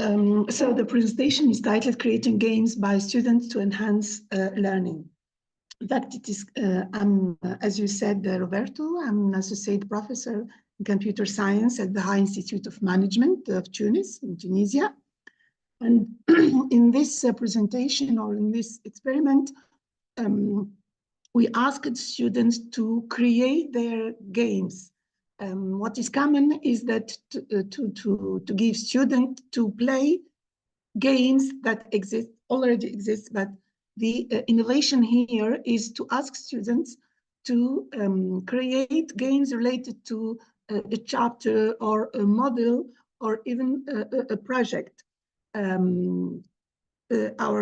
So the presentation is titled Creating Games by Students to Enhance Learning. In fact, it is, as you said, Roberto, I'm an associate professor in computer science at the High Institute of Management of Tunis, in Tunisia. And in this presentation, or in this experiment, we asked students to create their games. What is common is that to give students to play games that already exist, but the innovation here is to ask students to create games related to a chapter or a model or even a project. Our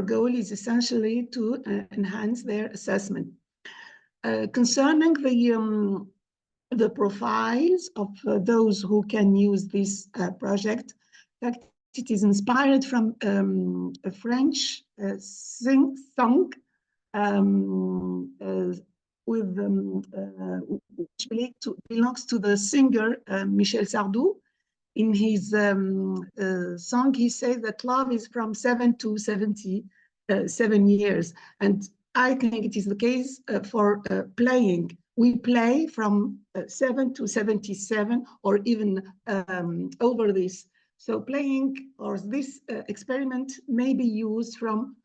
goal is essentially to enhance their assessment. Concerning the profiles of those who can use this project, in fact, it is inspired from a French song which belongs to the singer Michel Sardou. In his song, he says that love is from 7 to 77 years. And I think it is the case for playing. We play from 7 to 77 or even over this. So playing or this experiment may be used from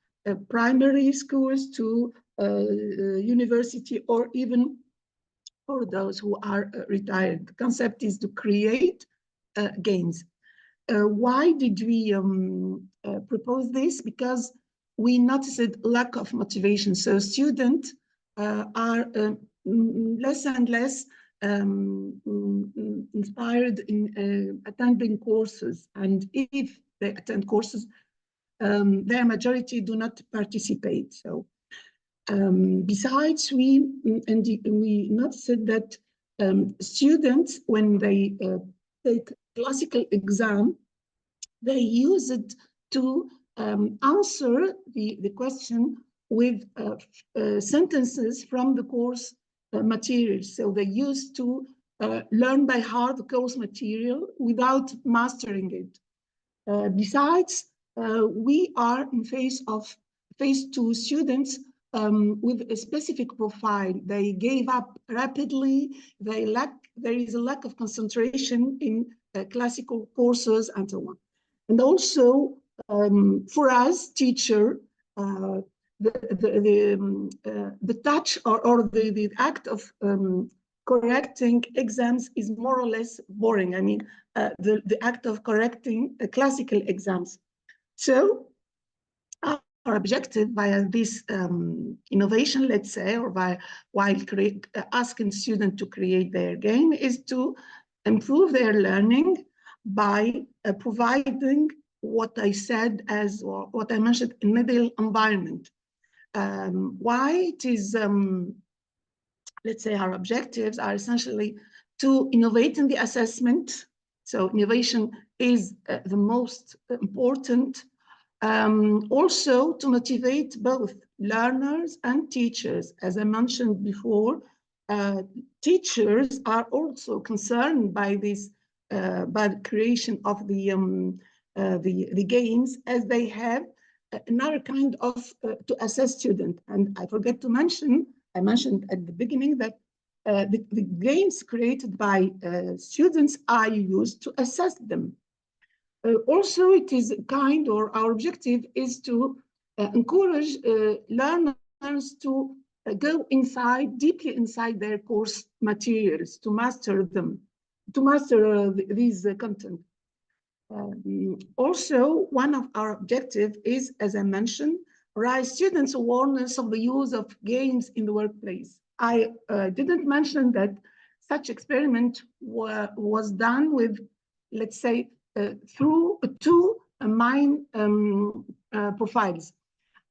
primary schools to university or even for those who are retired. The concept is to create games. Why did we propose this? Because we noticed lack of motivation. So students are less and less inspired in attending courses. And if they attend courses, their majority do not participate. So besides, we noticed that students, when they take classical exam, they use it to answer the question with sentences from the course materials. So they used to learn by heart the course material without mastering it. Besides, we are in phase 2 students with a specific profile. They gave up rapidly. There is a lack of concentration in classical courses and so on. And also, for us, teacher, the touch or the act of correcting exams is more or less boring. I mean, the act of correcting classical exams. So our objective via this innovation, let's say, or while asking students to create their game, is to improve their learning by providing what I said as, or what I mentioned, in middle environment. Why it is, let's say, our objectives are essentially to innovate in the assessment. So innovation is the most important. Also to motivate both learners and teachers. As I mentioned before, teachers are also concerned by this, by the creation of the games, as they have another kind of to assess students. And I forget to mention, I mentioned at the beginning that the games created by students are used to assess them. Also, it is kind, or our objective is to encourage learners to go inside, deeply inside their course materials, to master them, to master these content. Also, one of our objectives is, as I mentioned, raise students' awareness of the use of games in the workplace. I didn't mention that such experiment was done with, let's say, through 2 main profiles.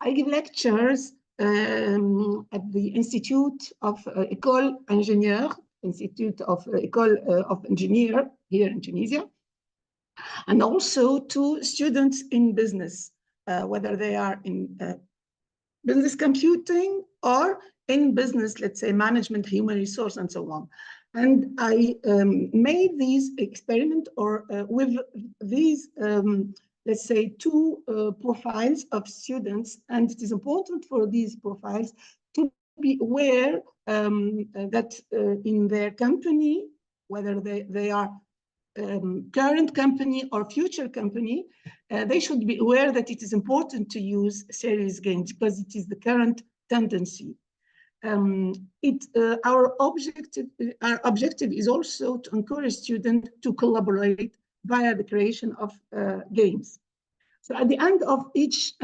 I give lectures at the Institute of École Ingénieur, Institute of École of Engineer here in Tunisia, and also to students in business, whether they are in business computing or in business, let's say, management, human resource, and so on. And I made these experiment or with these let's say, two profiles of students, and it is important for these profiles to be aware that in their company, whether they are current company or future company, they should be aware that it is important to use serious games because it is the current tendency. Our objective is also to encourage students to collaborate via the creation of games. So at the end of each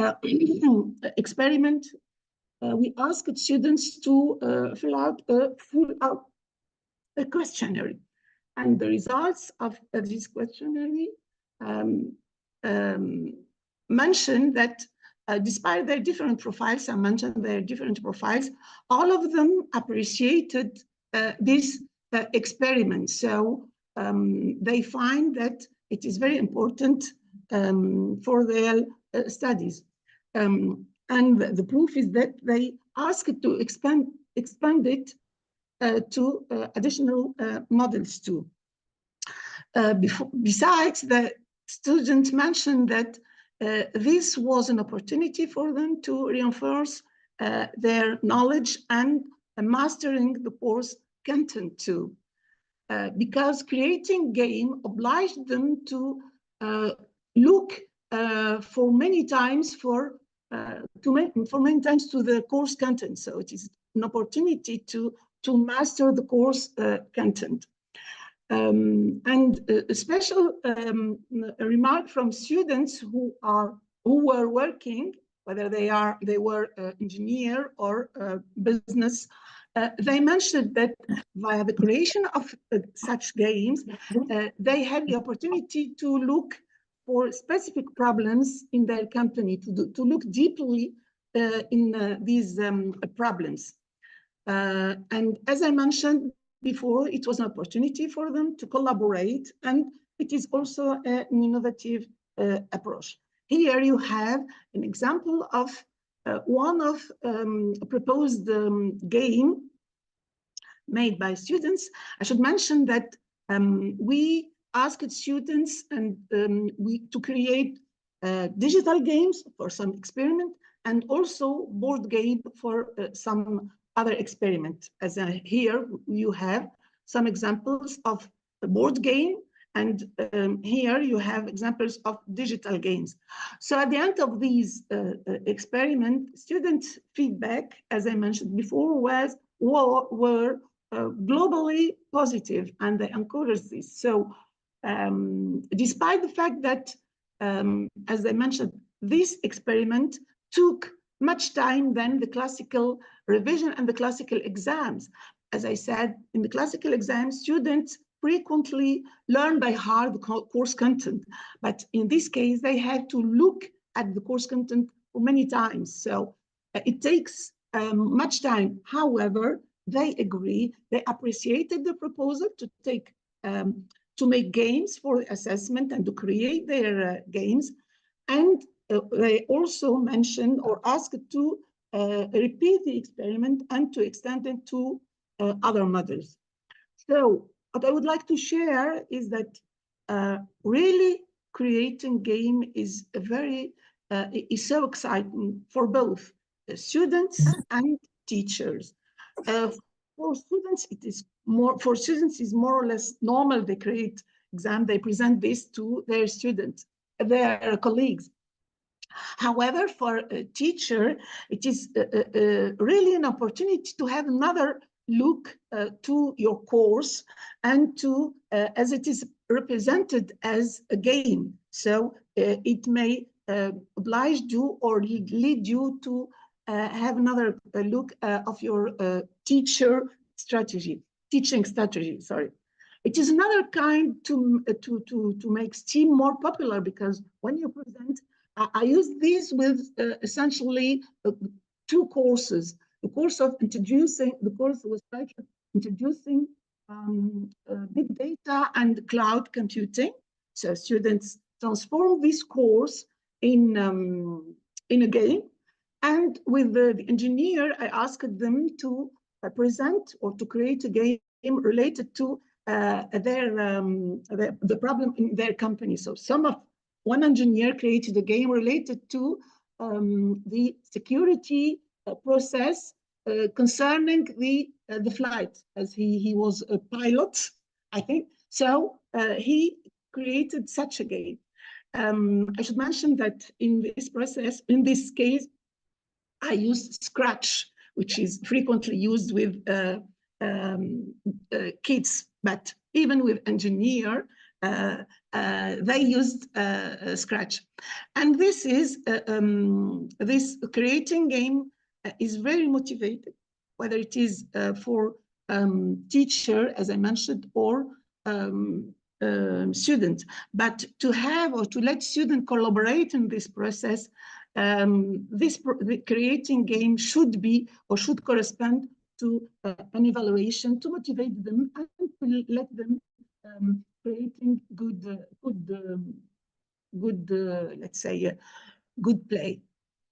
experiment, we asked students to fill out a questionnaire. And the results of this questionnaire mention that despite their different profiles, I mentioned their different profiles, all of them appreciated this experiment. So they find that it is very important for their studies. And the proof is that they asked to expand it to additional models too. Besides, the students mentioned that this was an opportunity for them to reinforce their knowledge and mastering the course content too. Because creating game obliged them to look for many times to the course content. So it is an opportunity to master the course content. And a special remark from students who were working, whether they were engineer or business, they mentioned that via the creation of such games, they had the opportunity to look for specific problems in their company, to look deeply in these problems. And as I mentioned before, it was an opportunity for them to collaborate, and it is also an innovative approach. Here you have an example of one of a proposed game made by students. I should mention that we asked students to create digital games for some experiment, and also board game for some other experiment. As here you have some examples of a board game, and here you have examples of digital games. So at the end of these experiment, student feedback, as I mentioned before, were globally positive, and they encouraged this. So despite the fact that, as I mentioned, this experiment took much time than the classical revision and the classical exams. As I said, in the classical exams, students frequently learn by heart the course content. But in this case, they have to look at the course content for many times. So it takes much time. However, they agree, they appreciated the proposal to make games for assessment and to create their games. And they also mentioned or asked to repeat the experiment and to extend it to other models. So what I would like to share is that really creating game is is so exciting for both students and teachers. For students, it's more or less normal. They create exam, they present this to their students, their colleagues. However, for a teacher, it is really an opportunity to have another look to your course and to, as it is represented as a game. So it may oblige you or lead you to have another look of your teaching strategy, sorry. It is another kind to make STEAM more popular, because when you present, I use these with essentially two courses. The course was titled Introducing Big Data and Cloud Computing. So students transform this course in a game. And with the engineer, I asked them to present or to create a game related to the problem in their company. So some of one engineer created a game related to the security process concerning the flight, as he was a pilot, I think. So he created such a game. I should mention that in this process, in this case, I used Scratch, which is frequently used with kids, but even with engineer, they used Scratch. And this creating game is very motivated, whether it is for teacher, as I mentioned, or student. But to have or to let students collaborate in this process, the creating game should be or should correspond to an evaluation to motivate them and to let them creating good, let's say, good play.